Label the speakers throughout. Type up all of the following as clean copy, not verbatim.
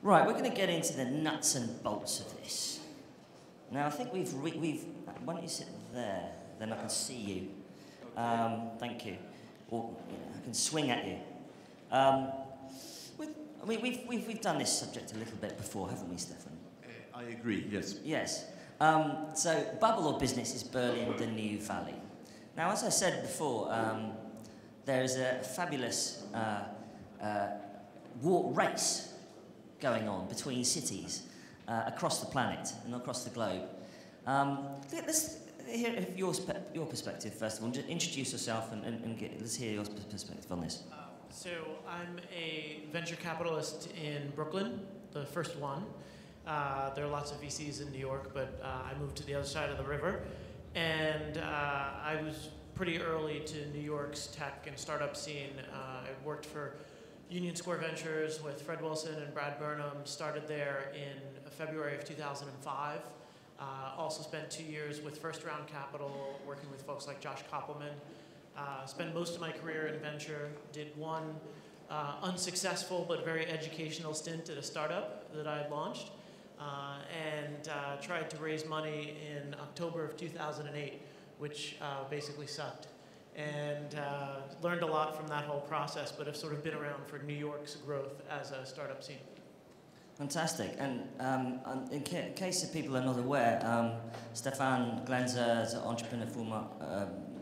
Speaker 1: Right, we're going to get into the nuts and bolts of this. Now, I think we've why don't you sit there, then I can see you. Thank you. Or I can swing at you. We've done this subject a little bit before, haven't we, Stefan?
Speaker 2: I agree, yes.
Speaker 1: Yes. So, bubble or business is Berlin the new valley. Now, as I said before, there is a fabulous race going on between cities across the planet and across the globe. Let's hear your perspective first of all. Just introduce yourself and let's hear your perspective on this.
Speaker 3: So I'm a venture capitalist in Brooklyn, the first one. There are lots of VCs in New York, but I moved to the other side of the river. And I was pretty early to New York's tech and startup scene. I worked for Union Square Ventures with Fred Wilson and Brad Burnham, started there in February of 2005. Also spent 2 years with First Round Capital, working with folks like Josh Koppelman. Spent most of my career in venture, did one unsuccessful but very educational stint at a startup that I had launched, and tried to raise money in October of 2008, which basically sucked. And learned a lot from that whole process, but have sort of been around for New York's growth as a startup scene.
Speaker 1: Fantastic. And in case if people are not aware, Stefan Glänzer is an entrepreneur,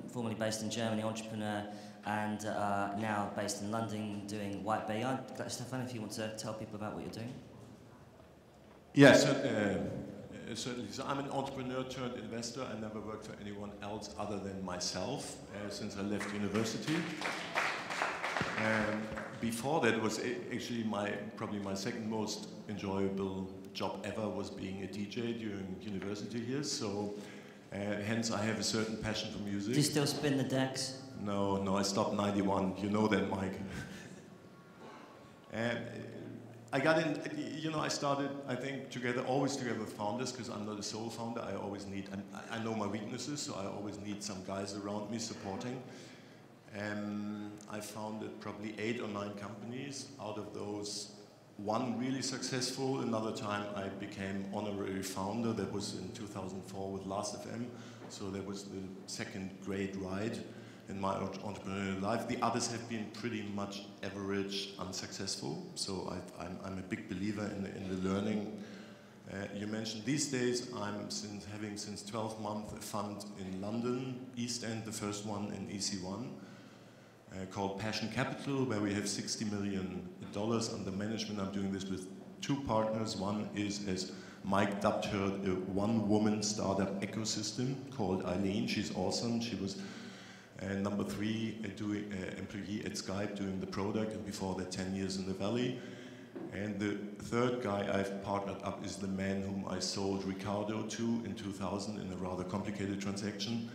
Speaker 1: formerly based in Germany, entrepreneur, and now based in London doing White Bay. Stefan, if you want to tell people about what you're doing.
Speaker 2: Yes, certainly. So I'm an entrepreneur turned investor. I never worked for anyone else other than myself since I left university. And before that was actually probably my second most enjoyable job ever was being a DJ during university years. So hence I have a certain passion for music.
Speaker 1: Do you still spin the decks?
Speaker 2: No, I stopped 91. You know that, Mike. And I got in, I started, I think, always together with founders, because I'm not a sole founder. I always need, I know my weaknesses, so I always need some guys around me supporting. I founded probably 8 or 9 companies. Out of those, one really successful. Another time I became honorary founder. That was in 2004 with Last.fm. So that was the second great ride in my entrepreneurial life. The others have been pretty much average, unsuccessful. So I'm a big believer in the learning. You mentioned these days, I'm having since 12 months a fund in London, East End, the first one in EC1, called Passion Capital, where we have $60 million under management. I'm doing this with 2 partners. One is, as Mike dubbed her, a one-woman startup ecosystem called Eileen. She's awesome. She was number 3 employee at Skype doing the product, and before that 10 years in the Valley. And the third guy I've partnered up is the man whom I sold Ricardo to in 2000 in a rather complicated transaction,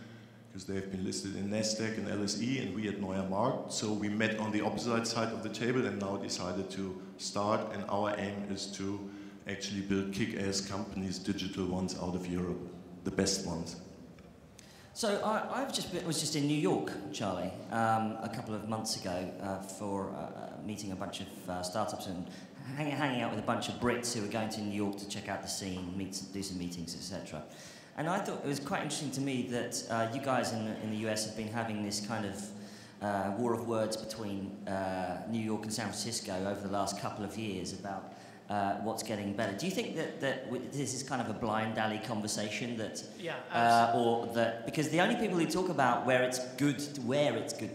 Speaker 2: because they've been listed in Nasdaq and LSE, and we at Neuer Markt. So we met on the opposite side of the table and now decided to start, and our aim is to actually build kick-ass companies, digital ones out of Europe, the best ones.
Speaker 1: So I was just in New York, Charlie, a couple of months ago for meeting a bunch of startups and hanging out with a bunch of Brits who were going to New York to check out the scene, do some meetings, etc. And I thought it was quite interesting to me that you guys in the US have been having this kind of war of words between New York and San Francisco over the last couple of years about what's getting better. Do you think that this is kind of a blind alley conversation that, or that, because the only people who talk about where it's good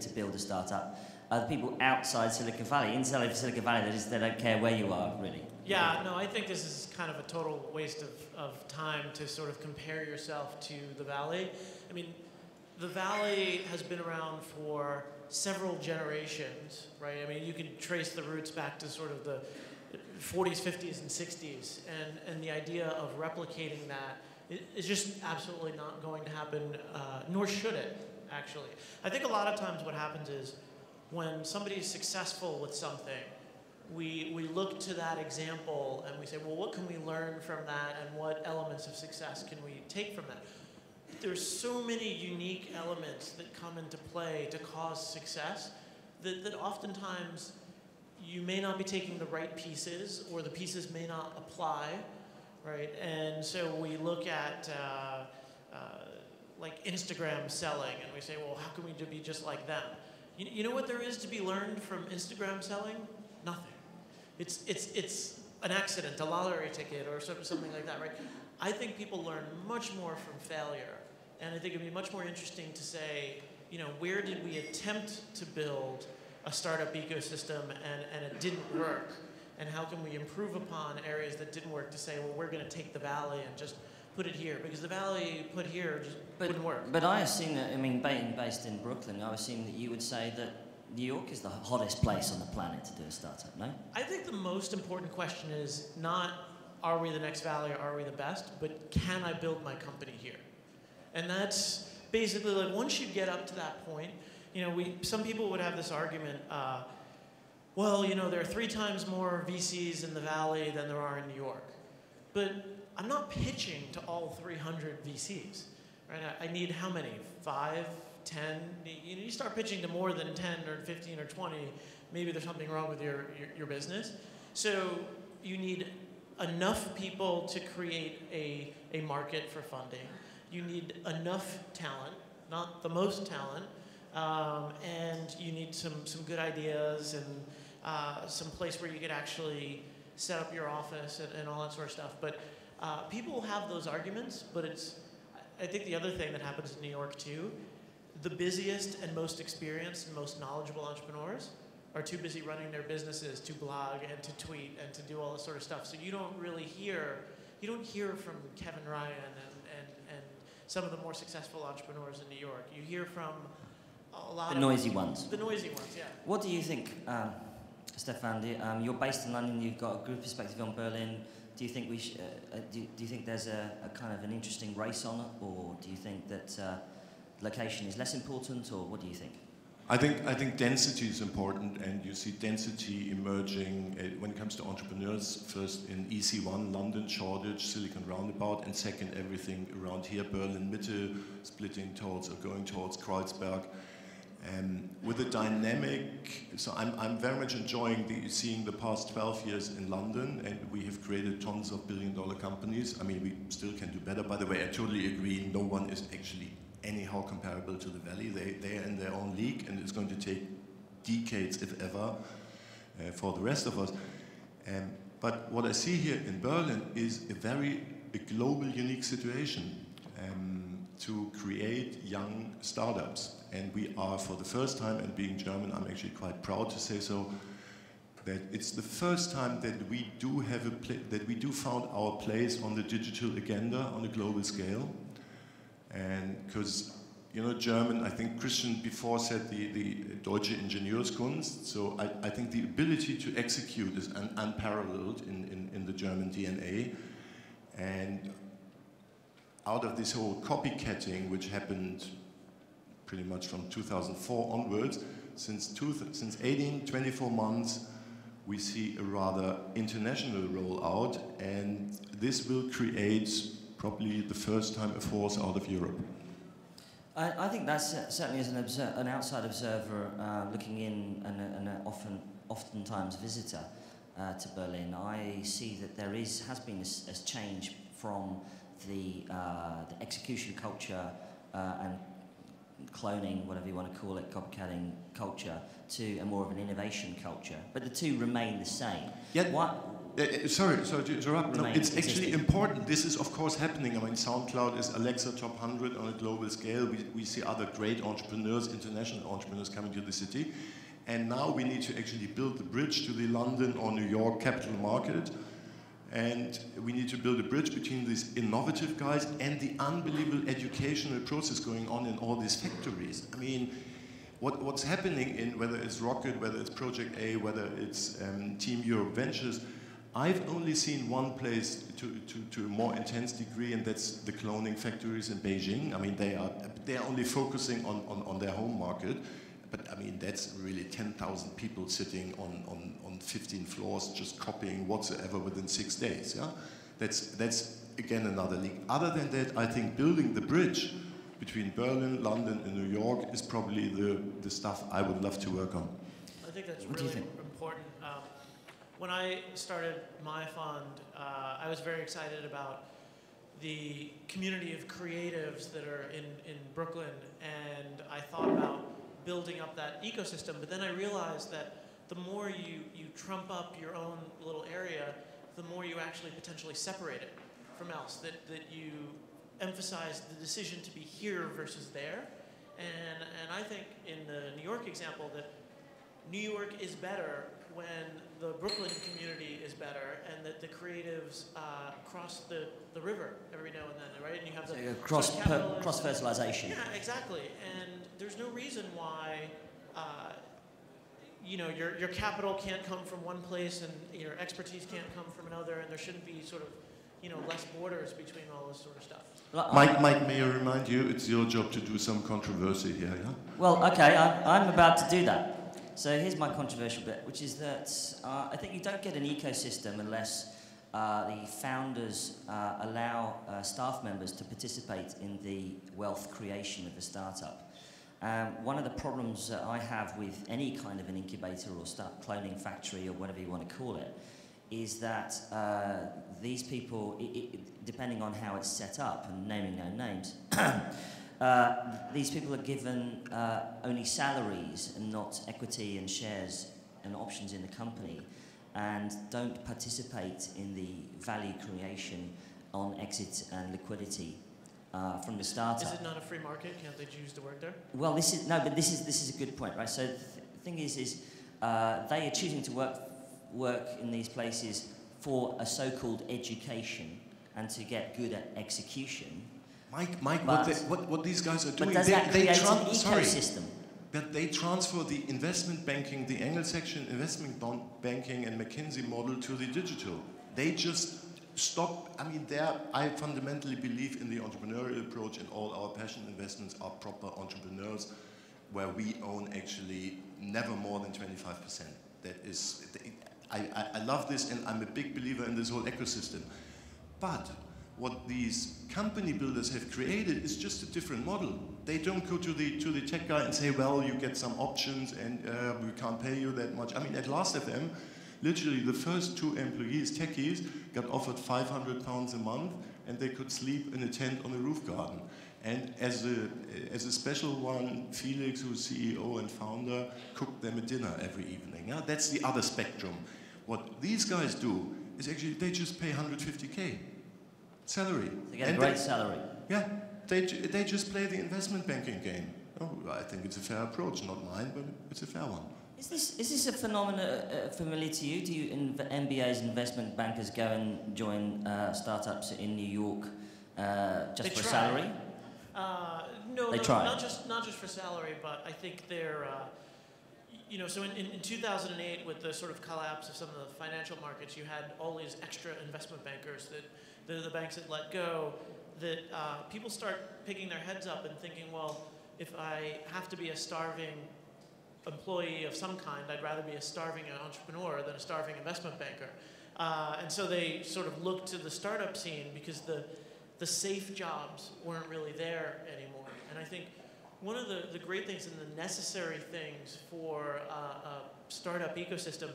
Speaker 1: to build a startup are the people outside Silicon Valley. Inside Silicon Valley, they don't care where you are, really.
Speaker 3: Yeah, no, I think this is kind of a total waste of time to sort of compare yourself to the Valley. I mean, the Valley has been around for several generations, right? I mean, you can trace the roots back to sort of the 40s, 50s, and 60s, and the idea of replicating that is just absolutely not going to happen, nor should it, actually. I think a lot of times what happens is when somebody is successful with something, we look to that example and we say, well, what can we learn from that, and what elements of success can we take from that? There's so many unique elements that come into play to cause success that oftentimes you may not be taking the right pieces, or the pieces may not apply, right? And so we look at like Instagram selling, and we say, well, how can we be just like them? You know what there is to be learned from Instagram selling? Nothing. It's an accident, a lottery ticket, or something like that, right? I think people learn much more from failure, and I think it'd be much more interesting to say, where did we attempt to build a startup ecosystem and it didn't work, and how can we improve upon areas that didn't work to say, well, we're going to take the Valley and just put it here, because the Valley put here just wouldn't work.
Speaker 1: But I assume that, being based in Brooklyn, I assume that you would say that New York is the hottest place on the planet to do a startup, no?
Speaker 3: I think the most important question is not, are we the next Valley or are we the best, but can I build my company here? And that's basically, like, once you get up to that point, some people would have this argument, well, there are 3 times more VCs in the Valley than there are in New York. But I'm not pitching to all 300 VCs, right? I need how many? 5, 10? You start pitching to more than 10 or 15 or 20, maybe there's something wrong with your business. So you need enough people to create a market for funding. You need enough talent, not the most talent, and you need some good ideas and some place where you could actually set up your office and all that sort of stuff. But people have those arguments, but I think the other thing that happens in New York too, the busiest and most experienced and most knowledgeable entrepreneurs are too busy running their businesses to blog and to tweet and to do all this sort of stuff. So you don't hear from Kevin Ryan and some of the more successful entrepreneurs in New York. You hear from a lot of
Speaker 1: the noisy ones.
Speaker 3: The noisy ones, yeah.
Speaker 1: What do you think, Stefan? You're based in London. You've got a good perspective on Berlin. Do you think do you think there's a kind of an interesting race on it, or do you think that location is less important, or what do you think?
Speaker 2: I think density is important, and you see density emerging when it comes to entrepreneurs. First in EC1, London, Shoreditch, Silicon Roundabout, and second everything around here, Berlin Mitte, splitting towards or going towards Kreuzberg. With a dynamic, so I'm very much enjoying seeing the past 12 years in London, and we have created tons of billion-dollar companies. I mean, we still can do better. By the way, I totally agree. No one is actually anyhow comparable to the Valley. They are in their own league, and it's going to take decades, if ever, for the rest of us. But what I see here in Berlin is a global, unique situation to create young startups. And we are, for the first time, and being German, I'm actually quite proud to say so, that it's the first time that we do have that we do found our place on the digital agenda on a global scale. And because, German, I think Christian before said the Deutsche Ingenieurskunst, so I think the ability to execute is unparalleled in the German DNA. And out of this whole copycatting, which happened pretty much from 2004 onwards, since 24 months, we see a rather international rollout, and this will create probably the first time a force out of Europe.
Speaker 1: I think that's certainly as an outside observer looking in and oftentimes visitor to Berlin, I see that there has been a change from the execution culture and cloning, whatever you want to call it, copycatting culture, to a more of an innovation culture. But the two remain the same.
Speaker 2: Yet, sorry to interrupt. No, it's actually important. This is, of course, happening. I mean, SoundCloud is Alexa top 100 on a global scale. We see other great entrepreneurs, international entrepreneurs coming to the city. And now we need to actually build the bridge to the London or New York capital market. And we need to build a bridge between these innovative guys and the unbelievable educational process going on in all these factories. I mean, what's happening in, whether it's Rocket, whether it's Project A, whether it's Team Europe Ventures, I've only seen one place to a more intense degree, and that's the cloning factories in Beijing. I mean, they are only focusing on their home market, but I mean, that's really 10,000 people sitting on 15 floors just copying whatsoever within 6 days. Yeah, that's again another league. Other than that, I think building the bridge between Berlin, London, and New York is probably the stuff I would love to work on.
Speaker 3: I think that's really important. when I started my fund, I was very excited about the community of creatives that are in Brooklyn, and I thought about building up that ecosystem, but then I realized that the more you trump up your own little area, the more you actually potentially separate it from else, that you emphasize the decision to be here versus there. And I think in the New York example that New York is better when the Brooklyn community is better, and that the creatives cross the river every now and then, right? And you have the
Speaker 1: cross-fertilization.
Speaker 3: Yeah, exactly. And there's no reason why your capital can't come from one place and your expertise can't come from another, and there shouldn't be sort of less borders between all this sort of stuff.
Speaker 2: Mike, may I remind you, it's your job to do some controversy here, yeah?
Speaker 1: Well, okay, I'm about to do that. So here's my controversial bit, which is that I think you don't get an ecosystem unless the founders allow staff members to participate in the wealth creation of the startup. One of the problems that I have with any kind of an incubator or cloning factory or whatever you want to call it is that these people, depending on how it's set up, and naming no names, these people are given only salaries and not equity and shares and options in the company, and don't participate in the value creation on exit and liquidity from the startup.
Speaker 3: Is it not a free market? Can't they choose to work there?
Speaker 1: Well, this is a good point, right? So the thing is they are choosing to work in these places for a so-called education and to get good at execution.
Speaker 2: Mike, what these guys are doing,
Speaker 1: but does that create an ecosystem?
Speaker 2: But they transfer the investment banking, the Anglo-Saxon investment banking and McKinsey model to the digital. They just stop. I mean, I fundamentally believe in the entrepreneurial approach, and all our passion investments are proper entrepreneurs, where we own actually never more than 25%. That is, I love this, and I'm a big believer in this whole ecosystem. But what these company builders have created is just a different model. They don't go to the tech guy and say, well, you get some options and we can't pay you that much. I mean, at Last.fm, literally the first 2 employees, techies, got offered £500 a month, and they could sleep in a tent on a roof garden. And as a special one, Felix, who's CEO and founder, cooked them a dinner every evening. Yeah? That's the other spectrum. What these guys do is actually they just pay 150K salary.
Speaker 1: They get a great salary.
Speaker 2: Yeah, they just play the investment banking game. Oh, I think it's a fair approach, not mine, but it's a fair one.
Speaker 1: Is this a phenomenon familiar to you? Do you MBAs, investment bankers, go and join startups in New York just for salary?
Speaker 3: No,
Speaker 1: they try.
Speaker 3: Not just for salary, but I think they're, so in 2008, with the sort of collapse of some of the financial markets, you had all these extra investment bankers that the banks had let go, that people start picking their heads up and thinking, well, if I have to be a starving employee of some kind, I'd rather be a starving entrepreneur than a starving investment banker. And so they sort of looked to the startup scene because the safe jobs weren't really there anymore. And I think one of the great things and the necessary things for a startup ecosystem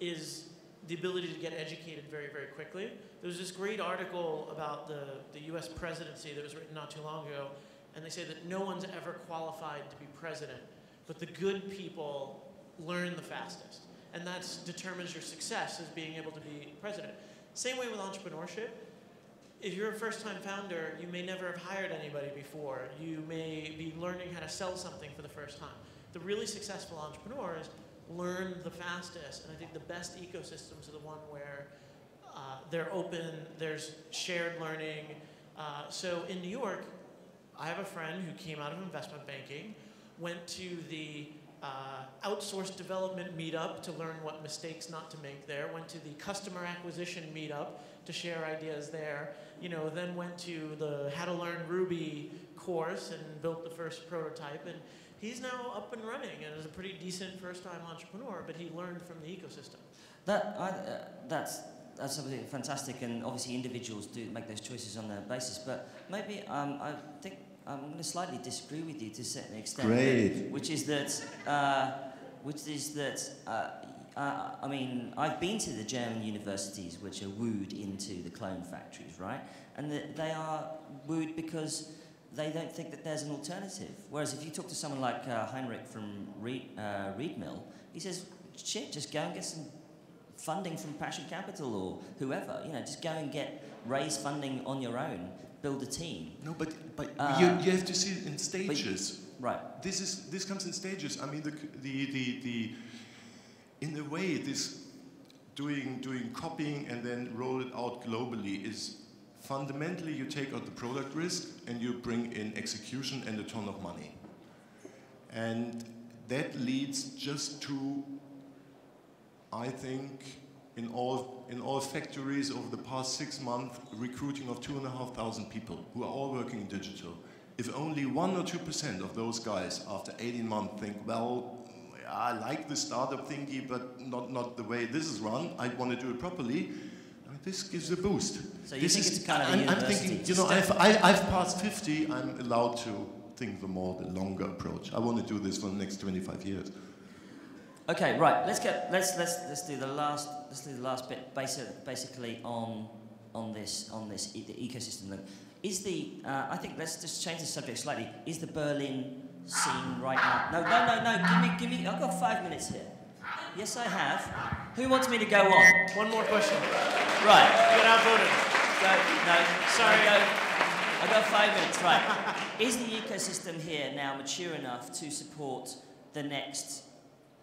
Speaker 3: is the ability to get educated very, very quickly. There was this great article about the US presidency that was written not too long ago, and they say that no one's ever qualified to be president, but the good people learn the fastest. And that determines your success as being able to be president. Same way with entrepreneurship. If you're a first-time founder, you may never have hired anybody before. You may be learning how to sell something for the first time. The really successful entrepreneurs learn the fastest, and I think the best ecosystems are the one where they're open, there's shared learning. So in New York, I have a friend who came out of investment banking, went to the outsourced development meetup to learn what mistakes not to make there, went to the customer acquisition meetup to share ideas there, then went to the How to Learn Ruby course and built the first prototype. And he's now up and running and is a pretty decent first-time entrepreneur, but he learned from the ecosystem.
Speaker 1: That's something fantastic, and obviously individuals do make those choices on their basis. But maybe I think I'm going to slightly disagree with you to a certain extent.
Speaker 2: Great.
Speaker 1: Which is that I mean, I've been to the German universities which are wooed into the clone factories, right? And they are wooed because they don't think that there's an alternative. Whereas if you talk to someone like Heinrich from Reed Mill, he says, shit, just go and get some funding from Passion Capital or whoever. You know, just go and raise funding on your own, build a team.
Speaker 2: No, but you have to see it in stages.
Speaker 1: Right.
Speaker 2: This comes in stages. I mean, in a way, this doing copying and then roll it out globally is fundamentally you take out the product risk and you bring in execution and a ton of money. And that leads just to, I think, in all factories over the past 6 months, recruiting of 2,500 people who are all working in digital. If only 1 or 2% of those guys after 18 months think, well, I like the startup thingy, but not the way this is run. I want to do it properly. I mean, this gives a boost.
Speaker 1: So you think it's kind of a university?
Speaker 2: I'm thinking, you know, I've passed 50. I'm allowed to think the longer approach. I want to do this for the next 25 years. Okay,
Speaker 1: right. Let's do the last bit basically on this the ecosystem. I think let's just change the subject slightly. Is the Berlin scene right now? No. Give me. I've got 5 minutes here. Yes, I have. Who wants me to go on?
Speaker 3: One more question.
Speaker 1: Right.
Speaker 3: You got outvoted.
Speaker 1: No.
Speaker 3: Sorry.
Speaker 1: I got 5 minutes. Right. Is the ecosystem here now mature enough to support the next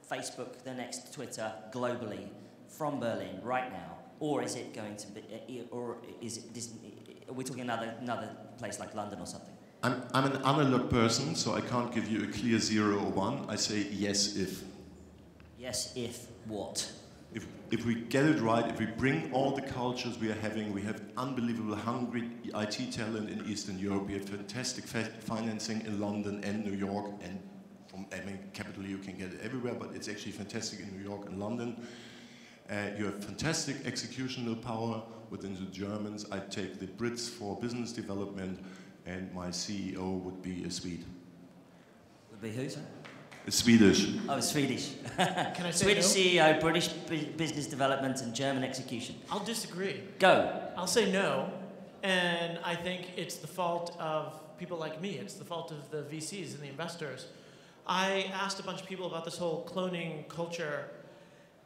Speaker 1: Facebook, the next Twitter globally from Berlin right now, or is it going to be, or is it? Are we talking another place like London or something?
Speaker 2: I'm an analog person, so I can't give you a clear 0 or 1. I say yes if.
Speaker 1: Yes if what?
Speaker 2: If we get it right, if we bring all the cultures we are having, we have unbelievable hungry IT talent in Eastern Europe, we have fantastic financing in London and New York, and capital you can get it everywhere, but it's actually fantastic in New York and London. You have fantastic executional power within the Germans. I take the Brits for business development, and my CEO would be a Swede.
Speaker 1: Would be who, sir?
Speaker 2: A Swedish.
Speaker 1: Oh, Swedish.
Speaker 3: Can I say
Speaker 1: Swedish
Speaker 3: no?
Speaker 1: CEO, British business development, and German execution.
Speaker 3: I'll disagree.
Speaker 1: Go.
Speaker 3: I'll say no, and I think it's the fault of people like me. It's the fault of the VCs and the investors. I asked a bunch of people about this whole cloning culture,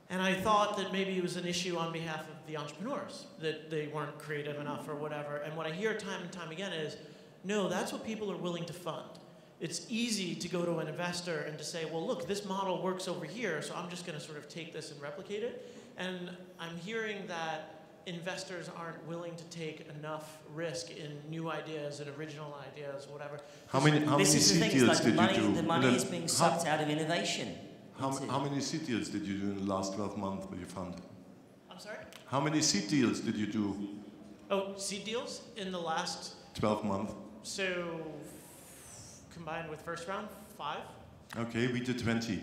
Speaker 3: and I thought that maybe it was an issue on behalf of the entrepreneurs, that they weren't creative enough or whatever. And what I hear time and time again is, no, that's what people are willing to fund. It's easy to go to an investor and to say, well, look, this model works over here, so I'm just going to sort of take this and replicate it. And I'm hearing that investors aren't willing to take enough risk in new ideas and original ideas, whatever.
Speaker 2: How many seed deals did you do?
Speaker 1: The money is being sucked out of innovation.
Speaker 2: How many seed deals did you do in the last 12 months with your fund?
Speaker 3: I'm sorry?
Speaker 2: How many seed deals did you do?
Speaker 3: Oh, seed deals in the last
Speaker 2: 12 months.
Speaker 3: So combined with first round, 5.
Speaker 2: Okay, we did 20.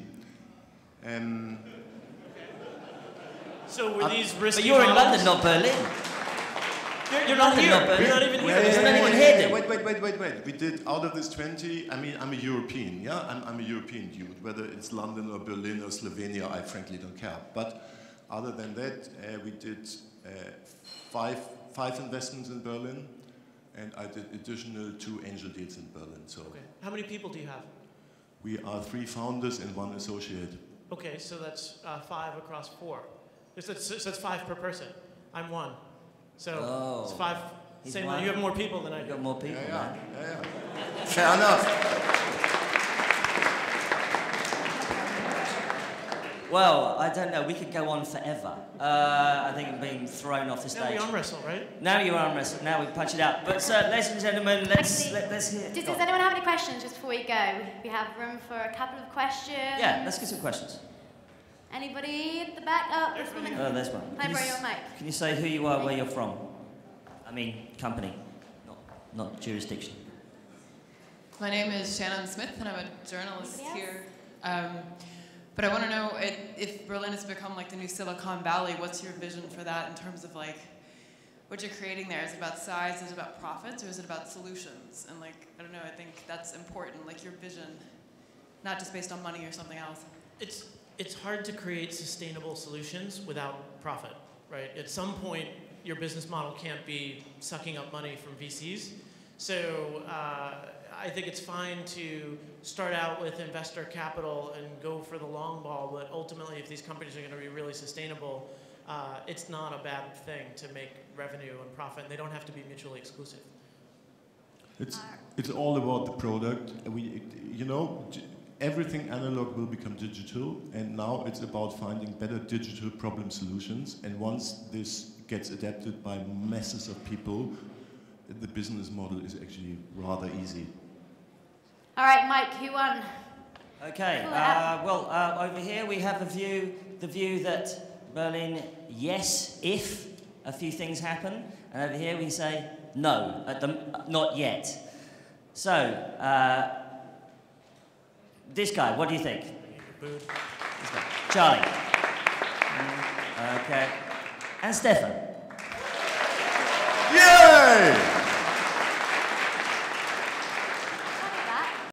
Speaker 3: So were these risky
Speaker 1: But you're in
Speaker 3: models?
Speaker 1: London, not Berlin.
Speaker 3: You're not here.
Speaker 1: Not
Speaker 3: You're not even here.
Speaker 1: There's not even here.
Speaker 2: Wait. We did out of this 20. I mean, I'm a European. Yeah, I'm a European dude. Whether it's London or Berlin or Slovenia, I frankly don't care. But other than that, we did five investments in Berlin, and I did additional 2 angel deals in Berlin. So.
Speaker 3: Okay. How many people do you have?
Speaker 2: We are 3 founders and 1 associate.
Speaker 3: Okay, so that's 5 across 4. So that's 5 per person. I'm 1. So it's 5. Same. You have more people than I do.
Speaker 1: You've got more people.
Speaker 2: Yeah. Fair enough.
Speaker 1: Well, I don't know. We could go on forever. I think I'm being thrown off the stage.
Speaker 3: Now we arm wrestle, right?
Speaker 1: Now you arm wrestle. Now we punch it out. But ladies and gentlemen, let's hear.
Speaker 4: Does anyone have any questions just before we go? We have room for a couple of questions.
Speaker 1: Yeah, let's get some questions.
Speaker 4: Anybody at the back? Oh, there's one.
Speaker 1: Oh, there's one.
Speaker 4: Can I borrow your mic?
Speaker 1: Can you say who you are, where you're from? I mean, company, not jurisdiction.
Speaker 5: My name is Shannon Smith, and I'm a journalist
Speaker 4: Anybody
Speaker 5: here. But I want to know if Berlin has become like the new Silicon Valley. What's your vision for that in terms of like what you're creating there? Is it about size? Is it about profits? Or is it about solutions? And like, I don't know, I think that's important, like your vision, not just based on money or something else.
Speaker 3: it's hard to create sustainable solutions without profit, right? At some point, your business model can't be sucking up money from VCs. So I think it's fine to start out with investor capital and go for the long ball, but ultimately, if these companies are going to be really sustainable, it's not a bad thing to make revenue and profit, and they don't have to be mutually exclusive.
Speaker 2: It's all about the product. You know, everything analog will become digital, and now it's about finding better digital problem solutions. And once this gets adapted by masses of people, the business model is actually rather easy.
Speaker 4: All right, Mike, who won?
Speaker 1: Okay, over here we have the view that Berlin, yes, if a few things happen, and over here we say no, not yet. So, this guy, what do you think? This guy. Charlie. Okay. And Stefan.